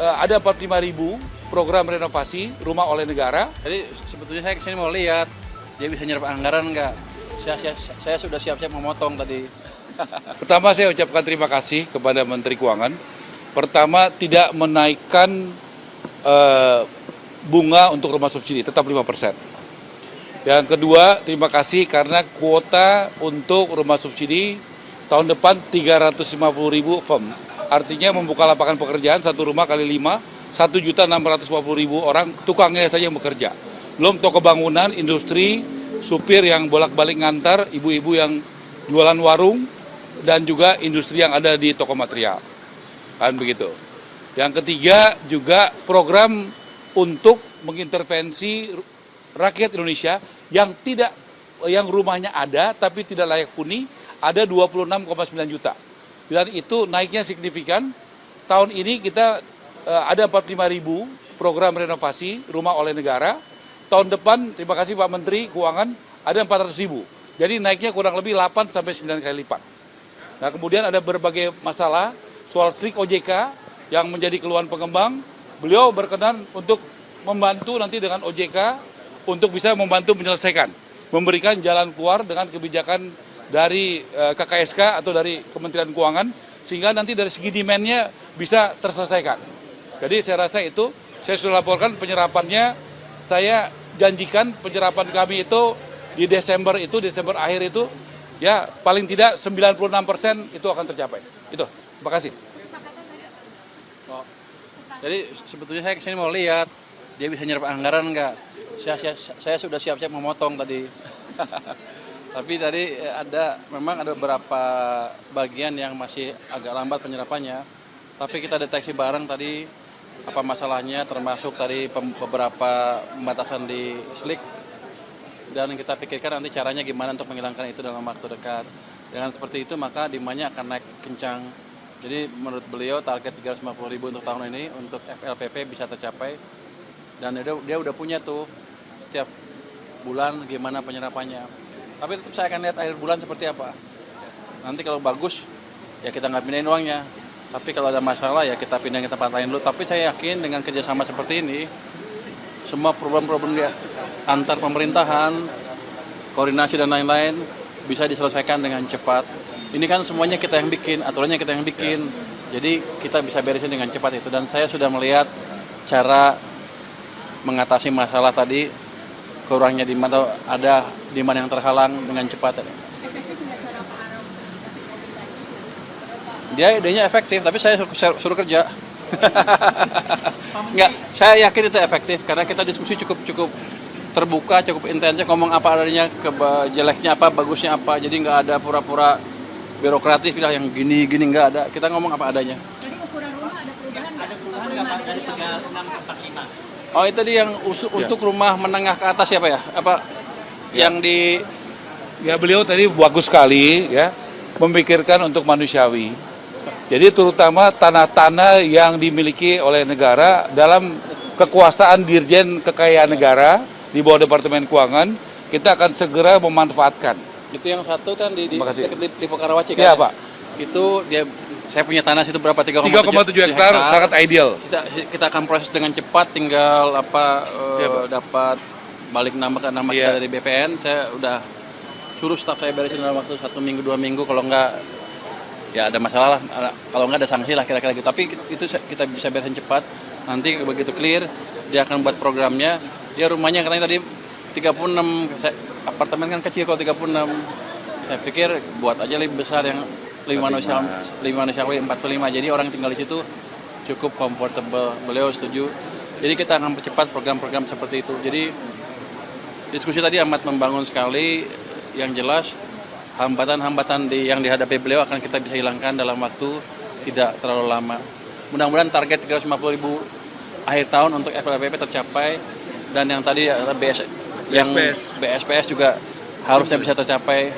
ada 45.000 program renovasi rumah oleh negara. Jadi sebetulnya saya kesini mau lihat dia bisa nyerap anggaran nggak. Saya sudah siap-siap memotong tadi. Pertama saya ucapkan terima kasih kepada Menteri Keuangan. Pertama tidak menaikkan bunga untuk rumah subsidi, tetap 5%. Yang kedua terima kasih karena kuota untuk rumah subsidi tahun depan 350.000 firm. Artinya membuka lapangan pekerjaan satu rumah kali 5. 1.650.000 orang tukangnya saja yang bekerja. Belum toko bangunan, industri, supir yang bolak-balik ngantar, ibu-ibu yang jualan warung, dan juga industri yang ada di toko material. Kan begitu. Yang ketiga juga program untuk mengintervensi rakyat Indonesia yang rumahnya ada tapi tidak layak huni, ada 26,9 juta. Dan itu naiknya signifikan. Tahun ini kita ada 45.000 program renovasi rumah oleh negara. Tahun depan, terima kasih Pak Menteri Keuangan, ada 400.000. Jadi naiknya kurang lebih 8 sampai 9 kali lipat. Nah, kemudian ada berbagai masalah soal strik OJK yang menjadi keluhan pengembang. Beliau berkenan untuk membantu nanti dengan OJK untuk bisa membantu menyelesaikan, memberikan jalan keluar dengan kebijakan dari KKSK atau dari Kementerian Keuangan, sehingga nanti dari segi demand-nya bisa terselesaikan. Jadi saya rasa itu, saya sudah laporkan penyerapannya, saya janjikan penyerapan kami itu di Desember akhir itu, ya paling tidak 96% itu akan tercapai. Itu, terima kasih. Oh. Jadi sebetulnya saya kesini mau lihat dia bisa nyerap anggaran nggak. Saya sudah siap-siap memotong tadi. Tapi tadi memang ada beberapa bagian yang masih agak lambat penyerapannya. Tapi kita deteksi bareng tadi apa masalahnya, termasuk tadi beberapa pembatasan di SLIK. Dan kita pikirkan nanti caranya gimana untuk menghilangkan itu dalam waktu dekat. Dengan seperti itu maka demand-nya akan naik kencang. Jadi menurut beliau target 350.000 untuk tahun ini untuk FLPP bisa tercapai. Dan dia udah punya tuh setiap bulan gimana penyerapannya. Tapi tetap saya akan lihat akhir bulan seperti apa. Nanti kalau bagus ya kita nggak pindahin uangnya. Tapi kalau ada masalah ya kita pindahin ke tempat lain dulu. Tapi saya yakin dengan kerjasama seperti ini, semua problem-problem dia antar pemerintahan, koordinasi dan lain-lain bisa diselesaikan dengan cepat. Ini kan semuanya kita yang bikin, aturannya kita yang bikin. Jadi kita bisa beresin dengan cepat itu. Dan saya sudah melihat cara mengatasi masalah tadi, kurangnya di mana ada demand yang terhalang dengan cepat. Dia idenya efektif, tapi saya suruh kerja. Enggak, saya yakin itu efektif karena kita diskusi cukup terbuka, cukup intensif, ngomong apa adanya, jeleknya apa, bagusnya apa. Jadi nggak ada pura-pura birokratif lah yang gini-gini, nggak ada. Kita ngomong apa adanya. Jadi ukuran rumah ada perubahan nggak? Ada perubahan nggak Pak dari 36 ke 45? Oh itu yang untuk rumah menengah ke atas ya Pak ya? Apa yang di... Ya beliau tadi bagus sekali ya, memikirkan untuk manusiawi. Jadi terutama tanah-tanah yang dimiliki oleh negara dalam kekuasaan Dirjen Kekayaan Negara di bawah Departemen Keuangan, kita akan segera memanfaatkan. Itu yang satu kan di Pokarawaci kan? Iya Pak. Itu saya punya tanah situ berapa? 3,7 hektar, sangat ideal. Kita akan proses dengan cepat, tinggal dapat balik nama kita dari BPN. Saya udah suruh staf saya beresin dalam waktu 1 minggu 2 minggu, kalau enggak ya ada masalah lah, kalau enggak ada sanksi lah kira-kira gitu. Tapi itu kita bisa beresin cepat. Nanti begitu clear dia akan buat programnya. Dia rumahnya katanya tadi 36, apartemen kan kecil kalau 36. Saya pikir buat aja lebih besar yang 5 manusiawi 45. Jadi orang tinggal di situ cukup comfortable. Beliau setuju. Jadi kita akan percepat program-program seperti itu. Jadi diskusi tadi amat membangun sekali. Yang jelas hambatan-hambatan yang dihadapi beliau akan kita bisa hilangkan dalam waktu tidak terlalu lama. Mudah-mudahan target 350.000 akhir tahun untuk FLPP tercapai, dan yang tadi BSPS juga harusnya bisa tercapai.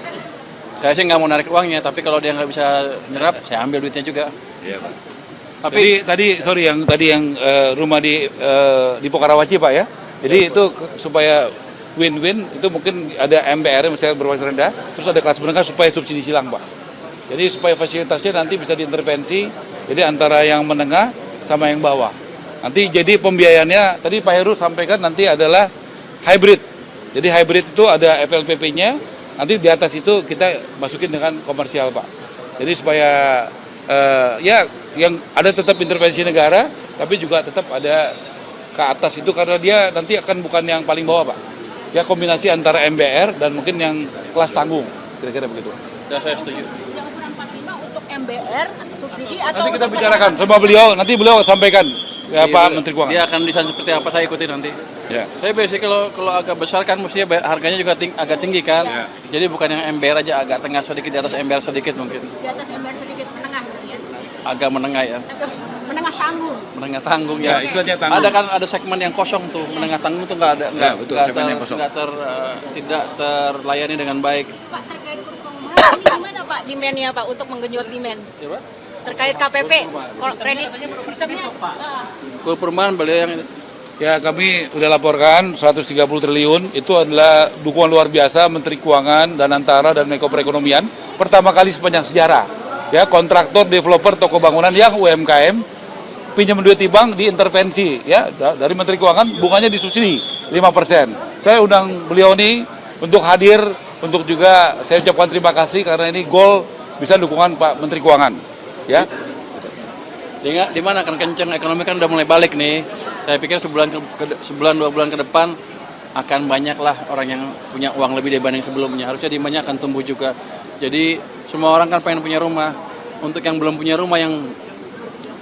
Saya sih nggak mau narik uangnya, tapi kalau dia nggak bisa nyerap, saya ambil duitnya juga. Iya Pak. Tapi tadi yang rumah di Pokarawaci Pak ya. Jadi itu supaya win-win, itu mungkin ada MBR misalnya berbasis rendah, terus ada kelas menengah supaya subsidi silang Pak. Jadi supaya fasilitasnya nanti bisa diintervensi, jadi antara yang menengah sama yang bawah. Nanti jadi pembiayaannya, tadi Pak Heru sampaikan nanti adalah hybrid. Jadi hybrid itu ada FLPP-nya, nanti di atas itu kita masukin dengan komersial Pak. Jadi supaya ya yang ada tetap intervensi negara, tapi juga tetap ada ke atas itu karena dia nanti akan bukan yang paling bawah Pak. Ya kombinasi antara MBR dan mungkin yang kelas tanggung, kira-kira begitu. Ya, saya setuju. Yang ukuran 45 untuk MBR subsidi atau Nanti kita untuk bicarakan masyarakat? sama beliau, nanti beliau sampaikan ya Jadi, Pak Menteri Keuangan. Dia akan desain seperti apa, saya ikuti nanti. Ya. Tapi biasanya kalau agak besar kan mestinya harganya juga agak tinggi kan. Ya. Jadi bukan yang MBR aja, agak tengah sedikit, di atas MBR sedikit mungkin. Di atas MBR sedikit menengah gitu ya. Agak menengah ya. Atau menengah tanggung. Menengah tanggung Ya, ya. istilahnya tanggung. Ada kan ada segmen yang kosong tuh, menengah tanggung tuh nggak ada, Ya, betul, segmen yang kosong. tidak terlayani dengan baik. Pak, terkait kur perumahan ini gimana Pak demand-nya Pak untuk menggenjot demand? Ya, Pak? Terkait KPP, kredit sistemnya. Kur perumahan beliau yang Ya kami sudah laporkan 130 triliun itu adalah dukungan luar biasa Menteri Keuangan dan Antara dan Menko Perekonomian pertama kali sepanjang sejarah. Ya kontraktor, developer, toko bangunan yang UMKM pinjam duit di bank diintervensi ya dari Menteri Keuangan bunganya disubsidi 5%. Saya undang beliau ini untuk hadir untuk juga saya ucapkan terima kasih karena ini goal bisa dukungan Pak Menteri Keuangan ya. di mana kan kenceng ekonomi kan udah mulai balik nih. Saya pikir sebulan 2 bulan ke depan akan banyaklah orang yang punya uang lebih dibanding sebelumnya. Harusnya demandnya akan tumbuh juga. Jadi semua orang kan pengen punya rumah. Untuk yang belum punya rumah yang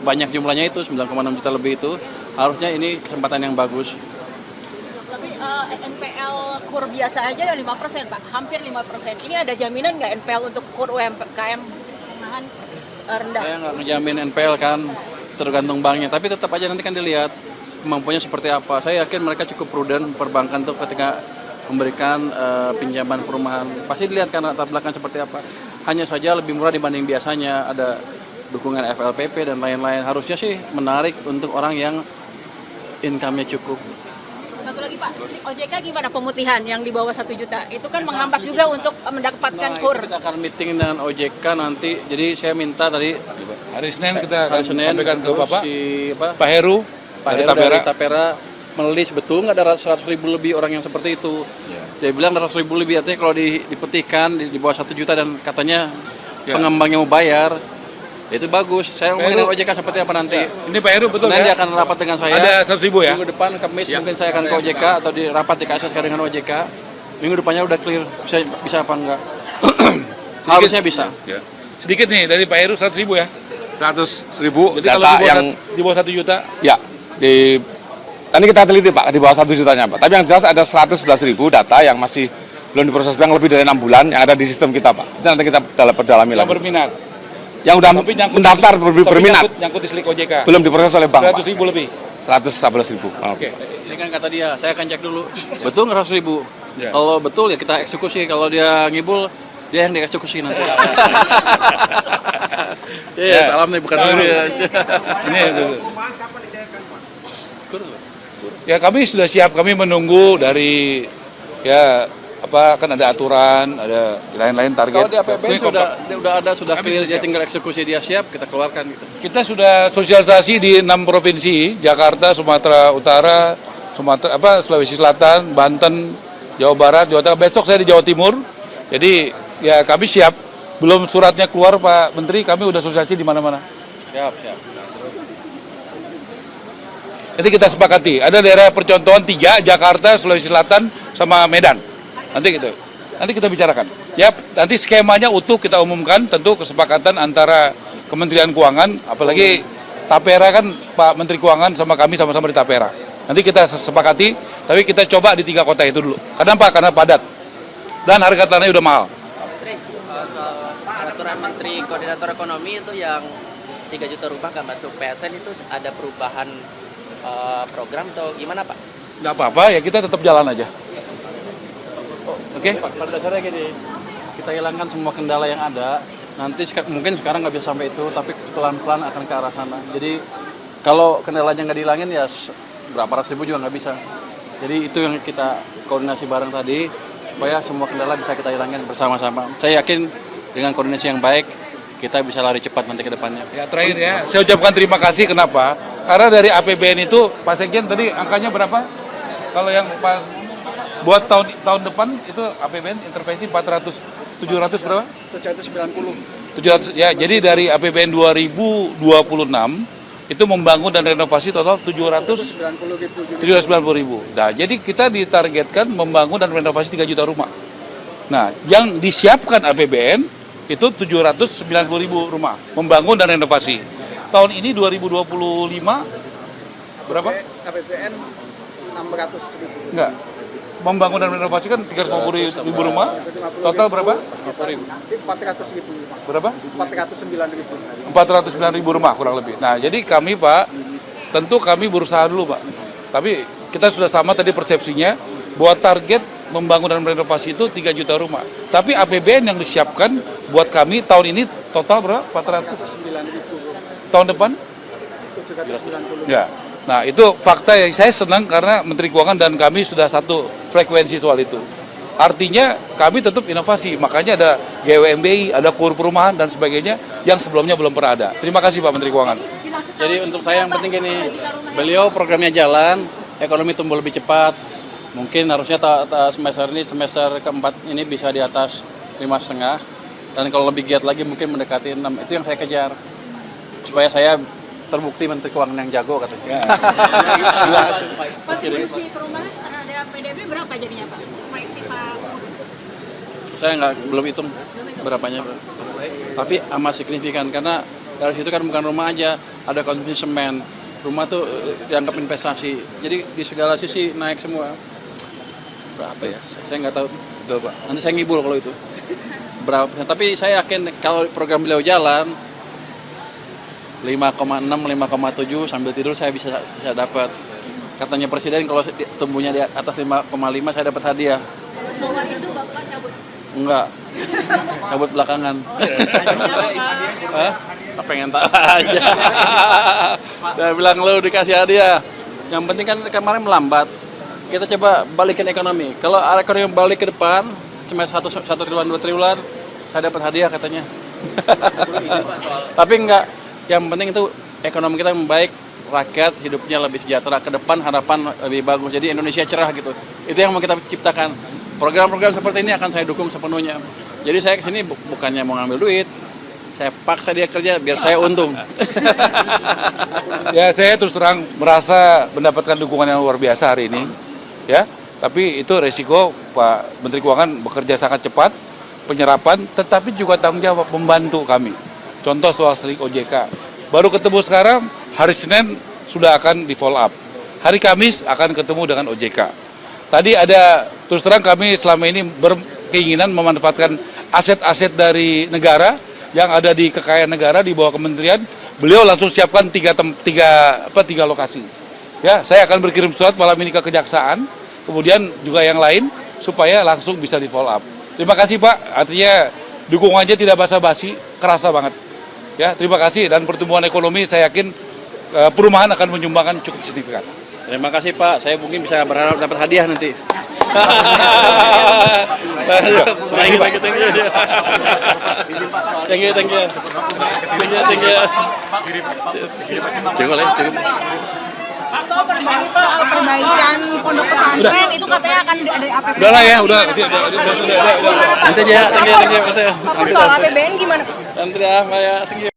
banyak jumlahnya itu 9,6 juta lebih itu harusnya ini kesempatan yang bagus. Tapi NPL kur biasa aja 5% Pak, hampir 5%. Ini ada jaminan nggak NPL untuk kur UMKM perumahan rendah? Saya nggak ngejamin NPL kan, tergantung banknya. Tapi tetap aja nanti kan dilihat kemampuannya seperti apa. Saya yakin mereka cukup prudent perbankan tuh ketika memberikan pinjaman perumahan. Pasti dilihat kan latar belakang seperti apa. Hanya saja lebih murah dibanding biasanya. Ada dukungan FLPP dan lain-lain. Harusnya sih menarik untuk orang yang income-nya cukup. Satu lagi Pak, OJK gimana pemutihan yang di bawah 1 juta? Itu kan menghambat juga untuk mendapatkan Nah, kur. itu kita akan meeting dengan OJK nanti. Jadi saya minta tadi Hari Senin kita akan hari Senin sampaikan ke terus Bapak Pak Heru dari Heru Tapera. dari Tapera melis betul nggak ada 100.000 lebih orang yang seperti itu. Dia bilang 100.000 lebih, artinya kalau dipetihkan di bawah 1 juta dan katanya pengembangnya mau bayar, itu bagus. Saya ngomongin dengan OJK seperti apa nanti. Ini Pak Heru betul Senin dia ya? akan rapat dengan saya. Ada 100.000 ya? Minggu depan Kamis mungkin saya akan ke OJK atau di rapat di KSS dengan OJK. Minggu depannya udah clear bisa apa enggak. Harusnya bisa. Ya. Sedikit nih dari Pak Heru 100.000 ya? 100.000 Jadi kalau data yang di bawah 1 juta, ya tadi kita teliti Pak di bawah 1 jutanya Pak. Tapi yang jelas ada 111.000 data yang masih belum diproses bank lebih dari 6 bulan yang ada di sistem kita Pak. Itu nanti kita perdalami yang lagi. berminat. Yang udah Tapi nyangkut mendaftar tapi berminat nyangkut di slik OJK. belum diproses oleh bank Pak. 100.000 lebih. 111.000. Oke. Ini kan kata dia, saya akan cek dulu. Betul nggak 100.000? Ya. Kalau betul ya kita eksekusi. Kalau dia ngibul, dia yang dieksekusi nanti. Iya, salam nih bukan dulu ya. Ini ya kami sudah siap, kami menunggu dari ya apa kan ada aturan, ada lain-lain target. Kalau di APBN Ini sudah Kami clear, sudah dia siap. tinggal eksekusi, dia siap, kita keluarkan gitu. Kita sudah sosialisasi di 6 provinsi, Jakarta, Sumatera Utara, Sulawesi Selatan, Banten, Jawa Barat, Jawa Tengah. Besok saya di Jawa Timur. Jadi ya kami siap. Belum suratnya keluar Pak Menteri, kami udah sosialisasi di mana-mana. Siap. Jadi kita sepakati, ada daerah percontohan 3, Jakarta, Sulawesi Selatan, sama Medan. Nanti kita bicarakan. Ya, nanti skemanya utuh kita umumkan, tentu kesepakatan antara Kementerian Keuangan, apalagi Tapera kan Pak Menteri Keuangan sama kami sama-sama di Tapera. Nanti kita sepakati, tapi kita coba di 3 kota itu dulu. Kenapa? Karena padat. Dan harga tanahnya udah mahal. Soal peraturan Menteri Koordinator Ekonomi itu yang 3 juta rumah nggak masuk PSN itu ada perubahan program atau gimana Pak? Nggak apa-apa, ya kita tetap jalan aja. Oke? Pada dasarnya gini, kita hilangkan semua kendala yang ada. Nanti mungkin sekarang nggak bisa sampai itu, tapi pelan-pelan akan ke arah sana. Jadi kalau kendalanya nggak dihilangin ya berapa ratus ribu juga nggak bisa. Jadi itu yang kita koordinasi bareng tadi, supaya semua kendala bisa kita hilangin bersama-sama. Saya yakin dengan koordinasi yang baik, kita bisa lari cepat nanti ke depannya. Ya terakhir ya, saya ucapkan terima kasih. Kenapa? Karena dari APBN itu, Pak Sekjen tadi angkanya berapa? Kalau yang buat tahun depan itu APBN intervensi 700 berapa? 700 ya. Jadi dari APBN 2026 itu membangun dan renovasi total 790 ribu. Nah, jadi kita ditargetkan membangun dan renovasi 3 juta rumah. Nah, yang disiapkan APBN itu 790 ribu rumah, membangun dan renovasi. Tahun ini 2025 berapa? APBN 600 ribu. Enggak. Membangun dan renovasi kan 350 ribu rumah. Total berapa? 400 ribu. Berapa? 409 ribu. 409 ribu rumah kurang lebih. Nah, jadi kami Pak, tentu kami berusaha dulu Pak. Tapi kita sudah sama tadi persepsinya, bahwa target membangun dan renovasi itu 3 juta rumah. Tapi APBN yang disiapkan buat kami tahun ini total berapa? 409 ribu. Tahun depan? 790. Ya. Nah, itu fakta yang saya senang karena Menteri Keuangan dan kami sudah satu frekuensi soal itu. Artinya kami tetap inovasi, makanya ada GWMBI, ada KUR perumahan dan sebagainya yang sebelumnya belum pernah ada. Terima kasih Pak Menteri Keuangan. Jadi untuk saya yang penting gini, beliau programnya jalan, ekonomi tumbuh lebih cepat. Mungkin harusnya semester keempat ini bisa di atas 5,5. Dan kalau lebih giat lagi mungkin mendekati 6. Itu yang saya kejar. Supaya saya terbukti Menteri Keuangan yang jago katanya. Kontribusi perumahan terhadap PDB berapa jadinya Pak? Proyeksi Pak? Saya belum hitung berapanya. Tapi amat signifikan karena dari situ kan bukan rumah aja, ada konsumsi semen. Rumah tuh dianggap investasi. Jadi di segala sisi naik semua. Berapa ya? Saya nggak tahu betul Pak. Nanti saya ngibul kalau itu. Berapa persen? Tapi saya yakin kalau program beliau jalan 5,6, 5,7 sambil tidur saya bisa dapat. Katanya Presiden kalau tumbuhnya di atas 5,5 saya dapat hadiah. Bahwa itu Bapak cabut. Enggak. Cabut belakangan. Hah? Pengen tak aja. Dia bilang lu dikasih hadiah. Yang penting kan kemarin melambat. Kita coba balikin ekonomi. Kalau ekonomi balik ke depan, cuma 1 triliun 2 triliun, saya dapat hadiah katanya. Tapi enggak. Yang penting itu ekonomi kita membaik, rakyat hidupnya lebih sejahtera, ke depan harapan lebih bagus. Jadi Indonesia cerah gitu. Itu yang mau kita ciptakan. Program-program seperti ini akan saya dukung sepenuhnya. Jadi saya kesini bukannya mau ngambil duit, saya paksa dia kerja biar saya untung. Ya, saya terus terang merasa mendapatkan dukungan yang luar biasa hari ini. Ya, tapi itu resiko Pak Menteri Keuangan bekerja sangat cepat, penyerapan, tetapi juga tanggung jawab membantu kami. Contoh soal SLIK OJK. Baru ketemu sekarang, hari Senin sudah akan di follow up. Hari Kamis akan ketemu dengan OJK. Tadi ada, terus terang kami selama ini berkeinginan memanfaatkan aset-aset dari negara yang ada di kekayaan negara di bawah kementerian. Beliau langsung siapkan tiga lokasi. Ya, saya akan berkirim surat malam ini ke Kejaksaan, kemudian juga yang lain supaya langsung bisa di follow up. Terima kasih Pak, artinya dukungannya tidak basa-basi, kerasa banget. Ya, terima kasih dan pertumbuhan ekonomi saya yakin perumahan akan menyumbangkan cukup signifikan. Terima kasih Pak, saya mungkin bisa berharap dapat hadiah nanti. Thank you. Soal perbaikan pondok pesantren itu katanya akan ada APBN. Udah lah ya, udah. Gimana Pak? Nanti aja, thank you. Pak, soal APBN gimana Pak? Nanti ya, Pak ya, thank you.